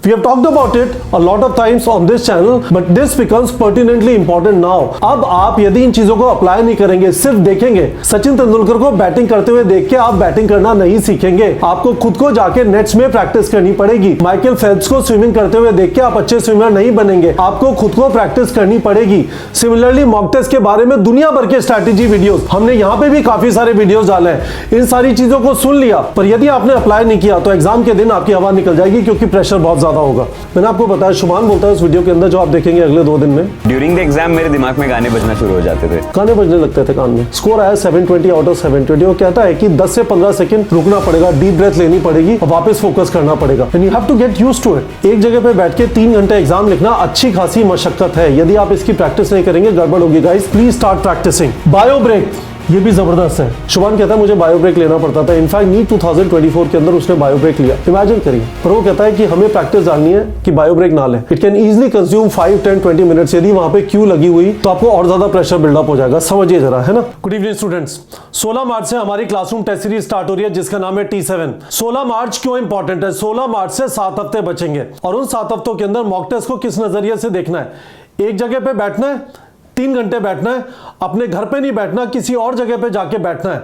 We have talked about it a lot of times on this channel, but this becomes pertinently important now. अब आप यदि इन चीजों को apply नहीं करेंगे, सिर्फ देखेंगे, सचिन तेंदुलकर को बैटिंग करते हुए देख के आप बैटिंग करना नहीं सीखेंगे। आपको खुद को जाके नेट्स में प्रैक्टिस करनी पड़ेगी। माइकल फेल्प्स को स्विमिंग करते हुए देख के आप अच्छे स्विमर नहीं बनेंगे, आपको खुद को प्रैक्टिस करनी पड़ेगी। सिमिलरली मॉक टेस्ट के बारे में दुनिया भर के स्ट्रैटेजी वीडियोस हमने यहाँ पे भी काफी सारे वीडियोस डाले हैं। इन सारी चीजों को सुन लिया, पर यदि आपने अप्लाई नहीं किया तो एग्जाम के दिन आपकी हवा निकल जाएगी, क्योंकि प्रेशर बहुत ज्यादा होगा। मैंने आपको बताया, शुभान बोलता है उस वीडियो के अंदर जो आप देखेंगे अगले 2 दिन में, ड्यूरिंग द एग्जाम मेरे दिमाग में गाने बजना शुरू हो जाते थे, गाने बजने लगते थे कान में। स्कोर आया 720 आउट ऑफ 720। वो कहता है कि 10 से 15 सेकंड रुकना पड़ेगा, डीप ब्रेथ लेनी पड़ेगी और वापस फोकस करना पड़ेगा। And you have to get used to it. एक जगह पे बैठ के 3 घंटे एग्जाम लिखना अच्छी खासी मशक्कत है। यदि आप इसकी प्रैक्टिस नहीं करेंगे गड़बड़ होगी guys. Please start practising. Bio break, ये भी जबरदस्त है। शुभान कहता है मुझे बायो ब्रेक लेना पड़ता था। इनफैक्ट नीट 2024 के अंदर उसने बायो ब्रेक लिया। इमेजिन करिए। पर वो कहता है कि हमें प्रैक्टिस डालनी है कि बायो ब्रेक ना लें। It can easily consume 5, 10, 20 minutes. यदि वहां पे क्यू लगी हुई तो आपको और ज्यादा प्रेशर बिल्डअप हो जाएगा। समझिए जरा, है ना। Good evening students. 16 मार्च से हमारी क्लासरूम टेस्ट सीरीज स्टार्ट हो रही है, जिसका नाम है T7। 16 मार्च क्यों इंपॉर्टेंट है? 16 मार्च से 7 हफ्ते बचेंगे और उन 7 हफ्तों के अंदर मॉक टेस्ट को किस नजरिए से देखना है। एक जगह पे बैठना है, 3 घंटे बैठना है, अपने घर पे नहीं बैठना, किसी और जगह पे जाके बैठना है,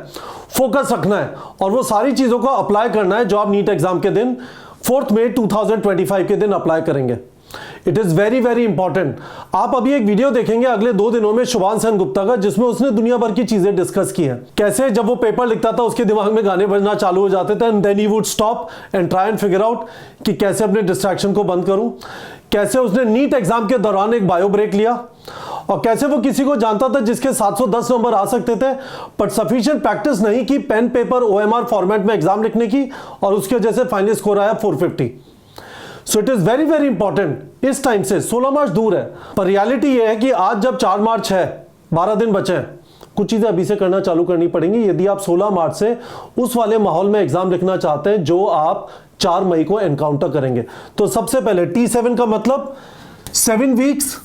फोकस रखना है और वो सारी चीजों को अप्लाई करना है जो आप नीट एग्जाम के दिन 4 मई 2025 के दिन अप्लाई करेंगे। It is very very important. आप अभी एक वीडियो देखेंगे अगले 2 दिनों में शुभान सेन गुप्ता का, जिसमें उसने दुनिया भर की चीजें डिस्कस की हैं। कैसे जब वो पेपर लिखता था उसके दिमाग में गाने बजना चालू हो जाते थे, and then he would stop and try and figure out कि कैसे अपने डिस्ट्रैक्शन को बंद करूं। कैसे उसने नीट एग्जाम के दौरान एक बायो ब्रेक लिया और कैसे वो किसी को जानता था जिसके 710 नंबर आ सकते थे, बट सफिशिएंट प्रैक्टिस नहीं की पेन पेपर OMR फॉर्मेट में एग्जाम लिखने की, और उसकी वजह से फाइनल स्कोर आया 450। So it is very very important. इस टाइम से 16 मार्च दूर है, पर रियलिटी ये है कि आज जब 4 मार्च है, 12 दिन बचे हैं, कुछ चीजें अभी से करना चालू करनी पड़ेंगी यदि आप 16 मार्च से उस वाले माहौल में एग्जाम लिखना चाहते हैं जो आप 4 मई को एनकाउंटर करेंगे। तो सबसे पहले T7 का मतलब 7 weeks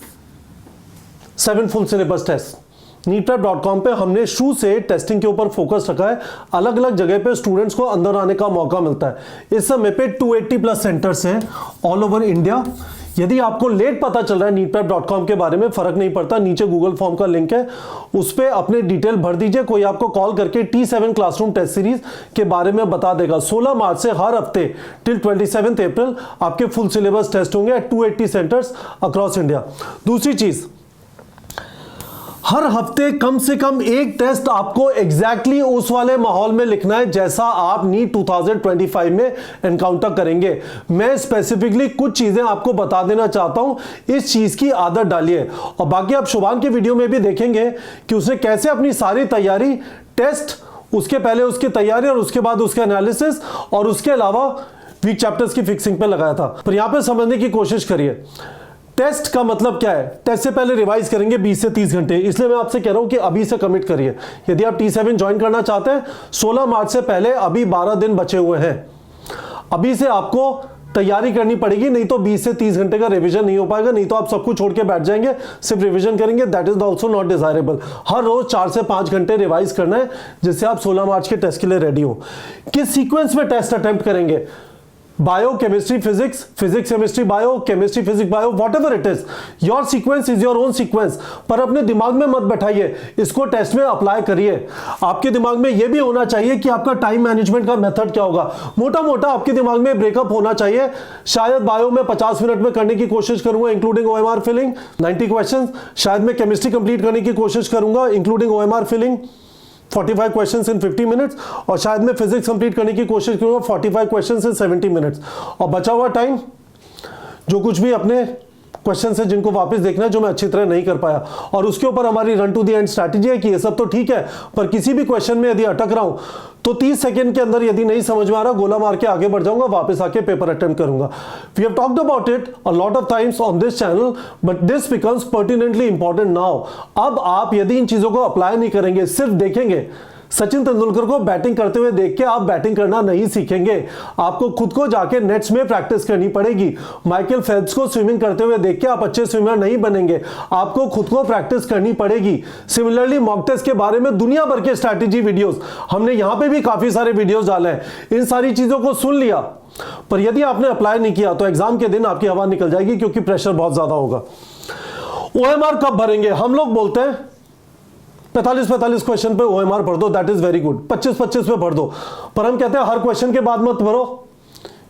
7 full syllabus test. neetprep.com पे हमने शुरू से टेस्टिंग के ऊपर फोकस रखा है। अलग अलग जगह पे स्टूडेंट्स को अंदर आने का मौका मिलता है। इस समय पे 280 प्लस सेंटर्स हैं ऑल ओवर इंडिया। यदि आपको लेट पता चल रहा है neetprep.com के बारे में, फर्क नहीं पड़ता, नीचे गूगल फॉर्म का लिंक है, उस पर अपने डिटेल भर दीजिए। कोई आपको कॉल करके T7 क्लासरूम टेस्ट सीरीज के बारे में बता देगा। 16 मार्च से हर हफ्ते टिल 27 अप्रैल आपके फुल सिलेबस टेस्ट होंगे एट 280 सेंटर्स अक्रॉस इंडिया। दूसरी चीज, हर हफ्ते कम से कम एक टेस्ट आपको एग्जैक्टली उस वाले माहौल में लिखना है जैसा आप नीट 2025 में एनकाउंटर करेंगे। मैं स्पेसिफिकली कुछ चीजें आपको बता देना चाहता हूं, इस चीज की आदत डालिए। और बाकी आप शुभान के वीडियो में भी देखेंगे कि उसने कैसे अपनी सारी तैयारी, टेस्ट, उसके पहले उसकी तैयारी और उसके बाद उसके एनालिसिस और उसके अलावा वीक चैप्टर्स की फिक्सिंग पे लगाया था। पर यहां पे समझने की कोशिश करिए, टेस्ट का मतलब क्या है। टेस्ट से पहले रिवाइज करेंगे 20 से 30 घंटे, इसलिए मैं आपसे कह रहा हूं कि अभी से कमिट करिए। यदि आप T7 ज्वाइन करना चाहते हैं 16 मार्च से पहले अभी 12 दिन बचे हुए हैं, अभी से आपको तैयारी करनी पड़ेगी, नहीं तो 20 से 30 घंटे का रिवीजन नहीं हो पाएगा। नहीं तो आप सब कुछ छोड़ के बैठ जाएंगे, सिर्फ रिवीजन करेंगे, that is also not desirable. हर रोज 4 से 5 घंटे रिवाइज करना है जिससे आप 16 मार्च के टेस्ट के लिए रेडी हो। किस सीक्वेंस में टेस्ट अटेम्प्ट करेंगे? Bio, chemistry, physics, physics, chemistry, bio, chemistry, physics, bio, whatever it is, your sequence is your own sequence. पर अपने दिमाग में मत बैठाइए, इसको टेस्ट में अप्लाई करिए। आपके दिमाग में यह भी होना चाहिए कि आपका टाइम मैनेजमेंट का मेथड क्या होगा। मोटा मोटा आपके दिमाग में ब्रेकअप होना चाहिए। शायद बायो में 50 मिनट में करने की कोशिश करूंगा इंक्लूडिंग OMR फिलिंग 90 क्वेश्चन। शायद मैं केमिस्ट्री कंप्लीट करने की कोशिश करूंगा including OMR filling 45 questions in 50 minutes, और शायद मैं फिजिक्स कंप्लीट करने की कोशिश करूंगा 45 क्वेश्चंस इन 70 मिनट्स। और बचा हुआ टाइम जो कुछ भी अपने क्वेश्चन है जिनको वापस देखना है जो मैं अच्छी तरह नहीं कर पाया, और उसके ऊपर हमारी run to the end strategy है कि ये सब तो ठीक है, पर किसी भी क्वेश्चन में यदि अटक रहा हूं तो 30 सेकंड के अंदर यदि नहीं समझ में आ रहा, गोला मार के आगे बढ़ जाऊंगा, वापस आके पेपर अटेम्प्ट करूंगा। We have talked about it a lot of times on this channel, but this becomes pertinently important now. अब आप यदि इन चीजों को अप्लाई नहीं करेंगे, सिर्फ देखेंगे, सचिन तेंदुलकर को बैटिंग करते हुए देख के आप बैटिंग करना नहीं सीखेंगे, आपको खुद को जाके नेट्स में प्रैक्टिस करनी पड़ेगी। माइकल फेल्प्स को स्विमिंग करते हुए देख के आप अच्छे स्विमर नहीं बनेंगे, आपको खुद को प्रैक्टिस करनी पड़ेगी। सिमिलरली मॉक टेस्ट के बारे में दुनिया भर के स्ट्रैटेजी वीडियोस हमने यहां पे भी काफी सारे वीडियोस डाले हैं, इन सारी चीजों को सुन लिया, पर यदि आपने अप्लाई नहीं किया तो एग्जाम के दिन आपकी हवा निकल जाएगी, क्योंकि प्रेशर बहुत ज्यादा होगा। ओएमआर कब भरेंगे? हम लोग बोलते हैं 45 क्वेश्चन पे ओएमआर भर दो, दैट इज वेरी गुड। 25 पे भर दो, पर हम कहते हैं हर क्वेश्चन के बाद मत भरो,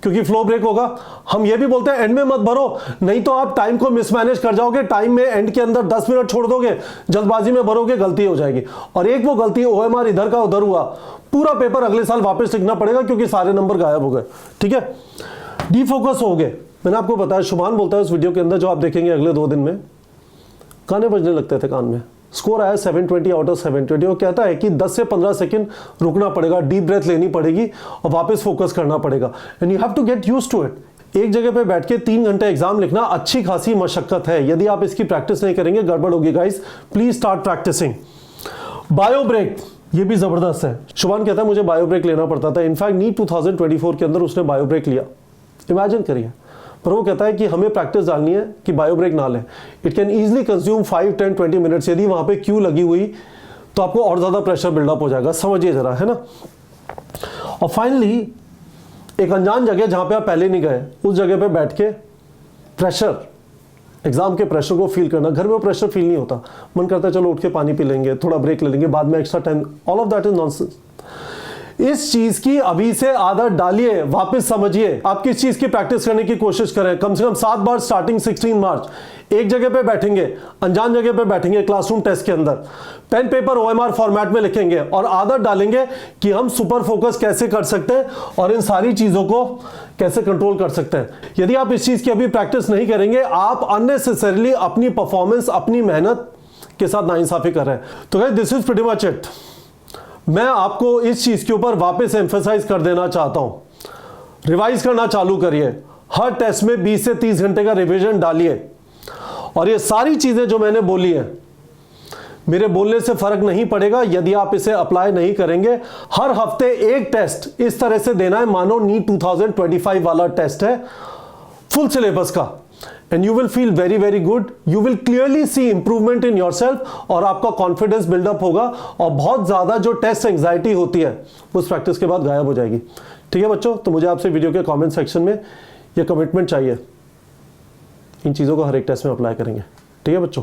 क्योंकि फ्लो ब्रेक होगा। हम ये भी बोलते हैं एंड में मत भरो, नहीं तो आप टाइम को मिसमैनेज कर जाओगे, टाइम में एंड के अंदर 10 मिनट छोड़ दोगे, जल्दबाजी में भरोगे, गलती हो जाएगी। और एक वो गलती, ओएमआर इधर का उधर हुआ, पूरा पेपर अगले साल वापस लिखना पड़ेगा, क्योंकि सारे नंबर गायब हो गए। ठीक है, डीफोकस हो गए। मैंने आपको बताया, शुभान बोलता है उस वीडियो के अंदर, जो आप देखेंगे अगले 2 दिन में, गाने बजने लगते थे कान में। स्कोर आया 720 आउट ऑफ 720। वो कहता है कि 10 से 15 सेकंड रुकना पड़ेगा, डीप ब्रेथ लेनी पड़ेगी और वापस फोकस करना पड़ेगा, and you have to get used to it. एक जगह पे बैठ के 3 घंटे एग्जाम लिखना अच्छी खासी मशक्कत है। यदि आप इसकी प्रैक्टिस नहीं करेंगे, गड़बड़ होगी guys. Please start practising. Bio break, ये भी जबरदस्त है। शुभान कहता है मुझे बायो ब्रेक लेना पड़ता था, इनफैक्ट नीट 2024 के अंदर उसने बायो ब्रेक लिया, इमेजिन करिए। पर वो कहता है कि हमें प्रैक्टिस डालनी है कि बायो ब्रेक ना लें। It can easily consume 5, 10, 20 minutes. यदि वहां पे क्यू लगी हुई तो आपको और ज्यादा प्रेशर बिल्डअप हो जाएगा, समझिए जरा, है ना। और फाइनली एक अनजान जगह जहां पे आप पहले नहीं गए, उस जगह पे बैठ के प्रेशर, एग्जाम के प्रेशर को फील करना। घर में वो प्रेशर फील नहीं होता, मन करता है चलो उठ के पानी पी लेंगे, थोड़ा ब्रेक ले लेंगे, बाद में extra time. All of that is nonsense. इस चीज की अभी से आदत डालिए, वापस समझिए। आप किस चीज की प्रैक्टिस करने की कोशिश करें, कम से कम 7 बार स्टार्टिंग 16 मार्च। एक जगह पे बैठेंगे, अनजान जगह पे बैठेंगे, क्लासरूम टेस्ट के अंदर, पेन पेपर ओएमआर फॉर्मेट में लिखेंगे और आदत डालेंगे कि हम सुपर फोकस कैसे कर सकते हैं और इन सारी चीजों को कैसे कंट्रोल कर सकते हैं। यदि आप इस चीज की अभी प्रैक्टिस नहीं करेंगे, आप अननेसेसरीली अपनी परफॉर्मेंस, अपनी मेहनत के साथ नाइंसाफी कर रहे हैं। तो guys, this is pretty much it. मैं आपको इस चीज के ऊपर वापस एम्फेसाइज कर देना चाहता हूं, रिवाइज करना चालू करिए। हर टेस्ट में 20 से 30 घंटे का रिवीजन डालिए। और ये सारी चीजें जो मैंने बोली हैं, मेरे बोलने से फर्क नहीं पड़ेगा यदि आप इसे अप्लाई नहीं करेंगे। हर हफ्ते एक टेस्ट इस तरह से देना है मानो नीट 2025 वाला टेस्ट है, फुल सिलेबस का, and you will feel very very good. You will clearly see improvement in yourself और आपका कॉन्फिडेंस बिल्डअप होगा और बहुत ज्यादा जो टेस्ट एंग्जाइटी होती है उस प्रैक्टिस के बाद गायब हो जाएगी। ठीक है बच्चों, तो मुझे आपसे वीडियो के कमेंट सेक्शन में ये कमिटमेंट चाहिए, इन चीजों को हर एक टेस्ट में अप्लाई करेंगे। ठीक है बच्चों।